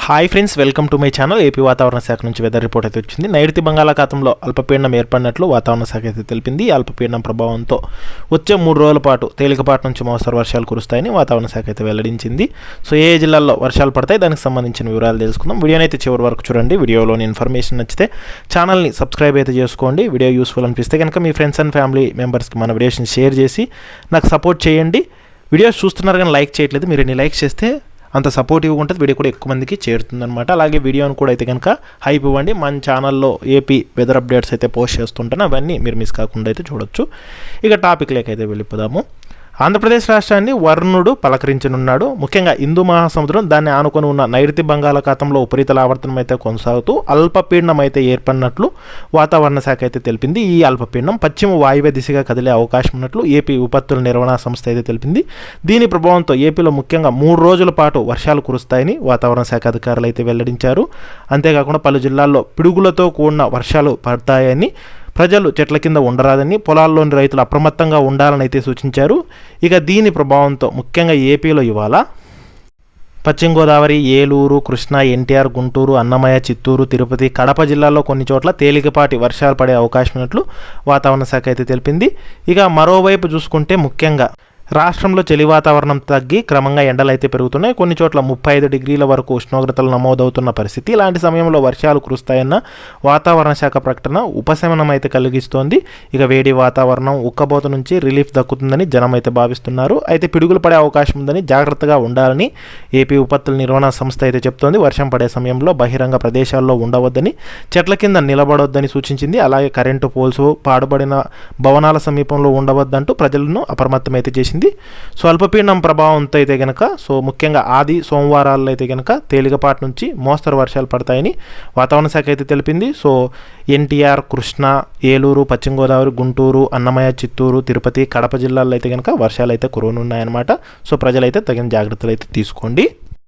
Hi friends, welcome to my channel. AP వాతావరణ శాఖ నుంచి వెదర్ రిపోర్ట్ అయితే వచ్చింది. నైరుతి బంగాళాఖాతంలో అల్పపీడనం ఏర్పడినట్లు వాతావరణ శాఖ అయితే తెలిపింది. ఈ అల్పపీడనం ప్రభావంతో వచ్చే 3 రోజుల పాటు తేలికపాటి నుంచి మోస్తరు వర్షాలు కురుస్తాయని వాతావరణ శాఖ అయితే వెల్లడించింది. సో ఏ జిల్లాల్లో వర్షాలు పడతాయి, దానికి సంబంధించిన వివరాలు తెలుసుకుందాం. వీడియోని అయితే చివరి వరకు చూడండి. వీడియోలోని ఇన్ఫర్మేషన్ నచ్చితే ఛానల్ని సబ్స్క్రైబ్ అయితే చేసుకోండి. వీడియో యూస్ఫుల్ అనిపిస్తే కనుక మీ ఫ్రెండ్స్ అండ్ ఫ్యామిలీ మెంబర్స్కి మన వీడియోస్ని షేర్ చేసి నాకు సపోర్ట్ చేయండి. వీడియోస్ చూస్తున్నారు కానీ లైక్ చేయట్లేదు. మీరు ఎన్ని లైక్స్ చేస్తే అంత సపోర్టివ్గా ఉంటుంది, వీడియో కూడా ఎక్కువ మందికి చేరుతుందన్నమాట. అలాగే వీడియోని కూడా అయితే కనుక హైప్ ఇవ్వండి. మన ఛానల్లో ఏపీ వెదర్ అప్డేట్స్ అయితే పోస్ట్ చేస్తుంటాను, అవన్నీ మీరు మిస్ కాకుండా అయితే చూడొచ్చు. ఇక టాపిక్లోకి అయితే వెళ్ళిపోదాము. ఆంధ్రప్రదేశ్ రాష్ట్రాన్ని వరుణుడు పలకరించనున్నాడు. ముఖ్యంగా హిందూ మహాసముద్రం దాన్ని ఆనుకొని ఉన్న నైరుతి బంగాళాఖాతంలో ఉపరితల ఆవర్తనం అయితే కొనసాగుతూ అల్పపీడనం అయితే ఏర్పడినట్లు వాతావరణ శాఖ అయితే తెలిపింది. ఈ అల్పపీడనం పశ్చిమ వాయువ్య దిశగా కదిలే అవకాశం ఉన్నట్లు ఏపీ విపత్తుల నిర్వహణ సంస్థ అయితే తెలిపింది. దీని ప్రభావంతో ఏపీలో ముఖ్యంగా 3 రోజుల పాటు వర్షాలు కురుస్తాయని వాతావరణ శాఖ అధికారులు అయితే వెల్లడించారు. అంతేకాకుండా పలు జిల్లాల్లో పిడుగులతో కూడిన వర్షాలు పడతాయని, ప్రజలు చెట్ల కింద ఉండరాదని, పొలాల్లోని రైతులు అప్రమత్తంగా ఉండాలని అయితే సూచించారు. ఇక దీని ప్రభావంతో ముఖ్యంగా ఏపీలో ఇవాళ పశ్చిమ గోదావరి, ఏలూరు, కృష్ణా, ఎన్టీఆర్, గుంటూరు, అన్నమయ్య, చిత్తూరు, తిరుపతి, కడప జిల్లాల్లో కొన్ని చోట్ల తేలికపాటి వర్షాలు పడే అవకాశం ఉన్నట్లు వాతావరణ శాఖ అయితే తెలిపింది. ఇక మరోవైపు చూసుకుంటే ముఖ్యంగా రాష్ట్రంలో చలి వాతావరణం తగ్గి క్రమంగా ఎండలు అయితే పెరుగుతున్నాయి. కొన్ని చోట్ల 35 డిగ్రీల వరకు ఉష్ణోగ్రతలు నమోదవుతున్న పరిస్థితి. ఇలాంటి సమయంలో వర్షాలు కురుస్తాయన్న వాతావరణ శాఖ ప్రకటన ఉపశమనం అయితే కలిగిస్తోంది. ఇక వేడి వాతావరణం, ఉక్కబోత నుంచి రిలీఫ్ దక్కుతుందని జనం అయితే భావిస్తున్నారు. అయితే పిడుగులు పడే అవకాశం ఉందని జాగ్రత్తగా ఉండాలని ఏపీ విపత్తుల నిర్వహణ సంస్థ అయితే చెప్తోంది. వర్షం పడే సమయంలో బహిరంగ ప్రదేశాల్లో ఉండవద్దని, చెట్ల కింద నిలబడొద్దని సూచించింది. అలాగే కరెంటు పోల్స్, పాడుబడిన భవనాల సమీపంలో ఉండవద్దంటూ ప్రజలను అప్రమత్తం అయితే చేసింది. సో అల్పపీడనం ప్రభావంతో అయితే కనుక ముఖ్యంగా ఆది సోమవారాల్లో అయితే కనుక తేలికపాటి నుంచి మోస్తరు వర్షాలు పడతాయని వాతావరణ శాఖ అయితే తెలిపింది. సో ఎన్టీఆర్, కృష్ణా, ఏలూరు, పశ్చిమ గోదావరి, గుంటూరు, అన్నమయ్య, చిత్తూరు, తిరుపతి, కడప జిల్లాల్లో అయితే కనుక వర్షాలు అయితే కురవనున్నాయన్నమాట. సో ప్రజలైతే తగిన జాగ్రత్తలు అయితే తీసుకోండి.